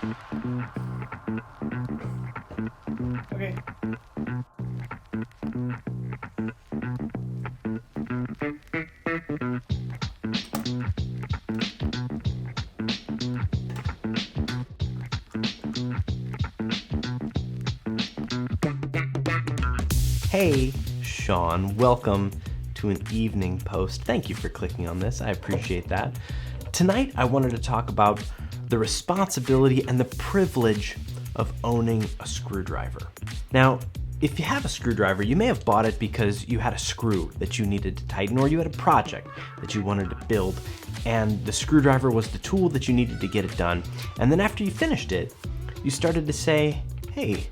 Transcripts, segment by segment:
Okay. Hey, Sean, welcome to an evening post. Thank you for clicking on this. I appreciate that. Tonight, I wanted to talk about the responsibility and the privilege of owning a screwdriver. Now, if you have a screwdriver, you may have bought it because you had a screw that you needed to tighten, or you had a project that you wanted to build, and the screwdriver was the tool that you needed to get it done. And then after you finished it, you started to say, hey,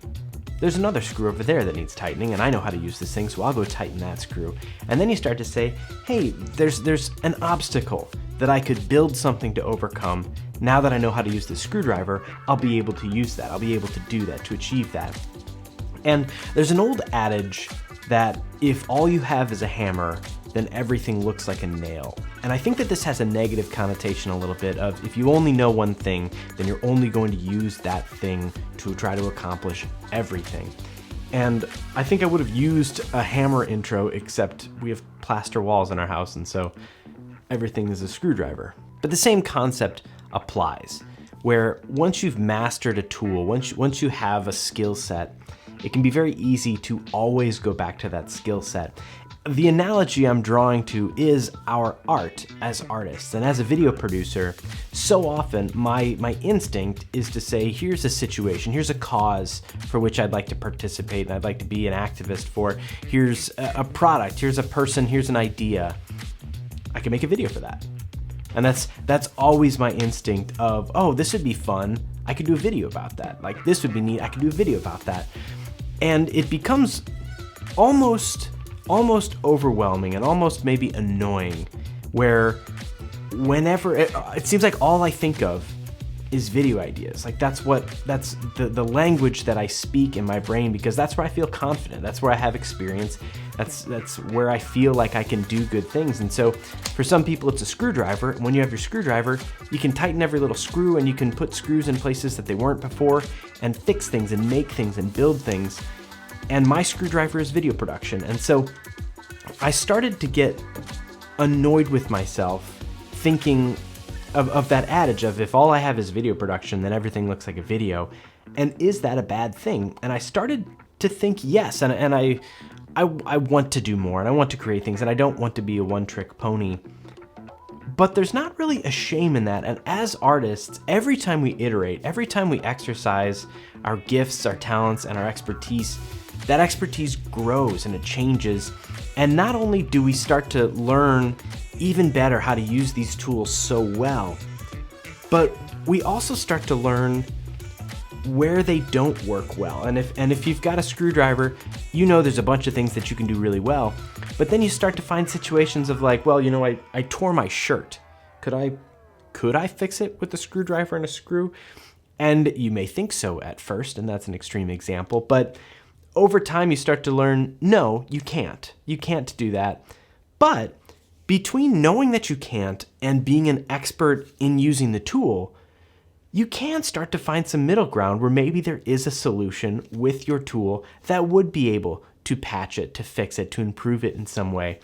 there's another screw over there that needs tightening, and I know how to use this thing, so I'll go tighten that screw. And then you start to say, hey, there's an obstacle that I could build something to overcome. Now that I know how to use the screwdriver, I'll be able to use that. I'll be able to do that, to achieve that. And there's an old adage that if all you have is a hammer, then everything looks like a nail. And I think that this has a negative connotation a little bit of if you only know one thing, then you're only going to use that thing to try to accomplish everything. And I think I would have used a hammer intro, except we have plaster walls in our house, and so everything is a screwdriver. But the same concept applies, where once you've mastered a tool, once you have a skill set, it can be very easy to always go back to that skill set. The analogy I'm drawing to is our art as artists. And as a video producer, so often my instinct is to say, here's a situation, here's a cause for which I'd like to participate and I'd like to be an activist for. Here's a product, here's a person, here's an idea. I can make a video for that. And that's always my instinct of, oh, this would be fun. I could do a video about that. Like, this would be neat. I could do a video about that. And it becomes almost overwhelming and almost maybe annoying, where whenever it seems like all I think of is video ideas. Like that's the language that I speak in my brain, because that's where I feel confident. That's where I have experience. That's where I feel like I can do good things. And so for some people it's a screwdriver. And when you have your screwdriver, you can tighten every little screw, and you can put screws in places that they weren't before, and fix things and make things and build things. And my screwdriver is video production. And so I started to get annoyed with myself, thinking of that adage of if all I have is video production, then everything looks like a video. And is that a bad thing? And I started to think yes, and I want to do more, and I want to create things, and I don't want to be a one-trick pony. But there's not really a shame in that. And as artists, every time we iterate, every time we exercise our gifts, our talents, and our expertise, that expertise grows and it changes. And not only do we start to learn even better how to use these tools so well, but we also start to learn where they don't work well. And if you've got a screwdriver, you know there's a bunch of things that you can do really well. But then you start to find situations of like, well, you know, I tore my shirt. Could I fix it with a screwdriver and a screw? And you may think so at first, and that's an extreme example, but over time you start to learn, no, you can't. You can't do that. But between knowing that you can't and being an expert in using the tool, you can start to find some middle ground where maybe there is a solution with your tool that would be able to patch it, to fix it, to improve it in some way.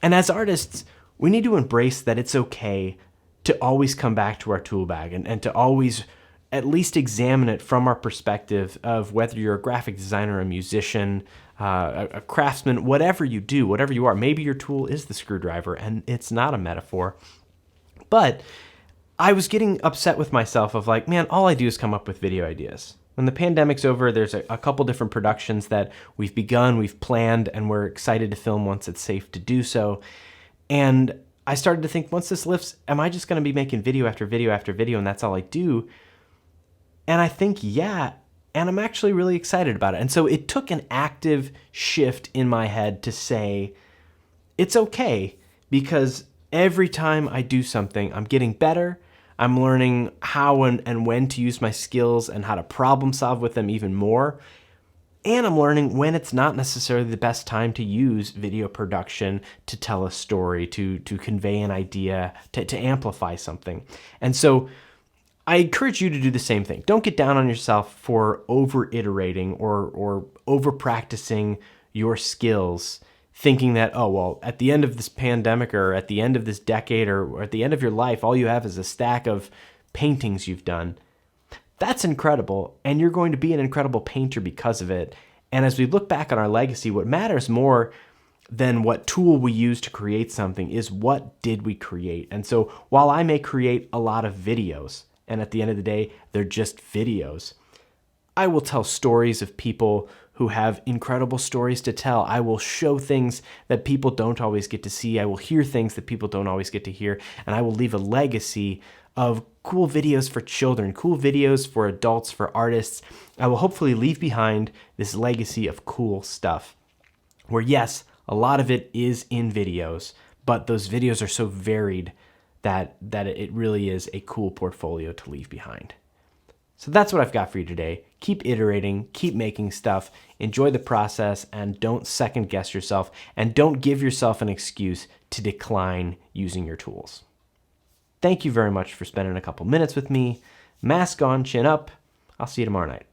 And as artists, we need to embrace that it's okay to always come back to our tool bag and to always at least examine it from our perspective of whether you're a graphic designer, a musician, a craftsman, whatever you do, whatever you are. Maybe your tool is the screwdriver and it's not a metaphor. But I was getting upset with myself of like, man, all I do is come up with video ideas. When the pandemic's over, there's a couple different productions that we've begun, we've planned, and we're excited to film once it's safe to do so. And I started to think, once this lifts, am I just going to be making video after video after video and that's all I do? And I think, yeah, and I'm actually really excited about it. And so it took an active shift in my head to say, it's okay, because every time I do something, I'm getting better. I'm learning how and when to use my skills and how to problem solve with them even more. And I'm learning when it's not necessarily the best time to use video production to tell a story, to convey an idea, to amplify something. And so I encourage you to do the same thing. Don't get down on yourself for over-iterating or over-practicing your skills, thinking that, oh, well, at the end of this pandemic or at the end of this decade or at the end of your life, all you have is a stack of paintings you've done. That's incredible, and you're going to be an incredible painter because of it. And as we look back on our legacy, what matters more than what tool we use to create something is what did we create. And so while I may create a lot of videos, and at the end of the day, they're just videos, I will tell stories of people who have incredible stories to tell. I will show things that people don't always get to see. I will hear things that people don't always get to hear. And I will leave a legacy of cool videos for children, cool videos for adults, for artists. I will hopefully leave behind this legacy of cool stuff where, yes, a lot of it is in videos, but those videos are so varied that it really is a cool portfolio to leave behind. So that's what I've got for you today. Keep iterating, keep making stuff, enjoy the process, and don't second guess yourself, and don't give yourself an excuse to decline using your tools. Thank you very much for spending a couple minutes with me. Mask on, chin up. I'll see you tomorrow night.